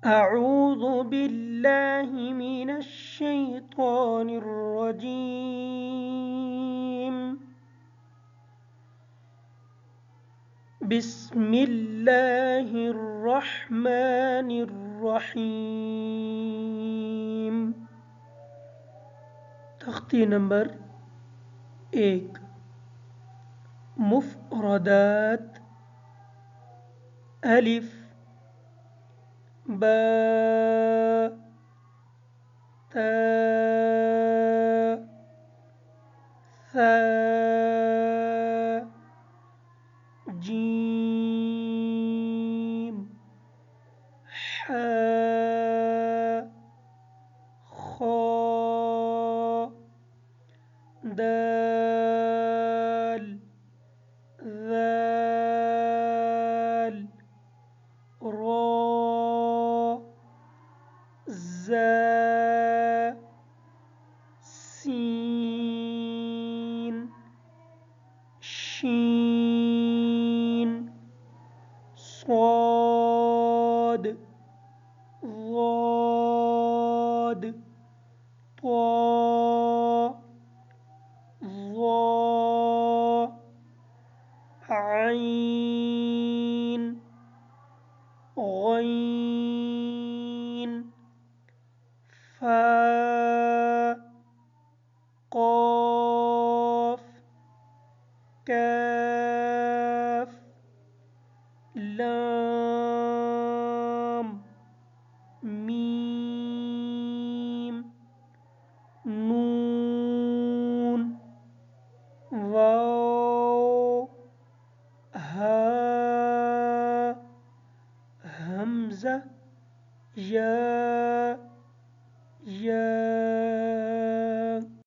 أعوذ بالله من الشيطان الرجيم. بسم الله الرحمن الرحيم. تخطي نمبر 1. مفردات: ألف، باء، تاء، ثاء، جيم، حاء، خاء، دال، ذال، راء، زاء، سين، شين، صاد، ضاد، طاء، ظاء، عين، غين، فاء، قاف، كاف، لام، ميم، نون، واو، ها، همزة، ياء،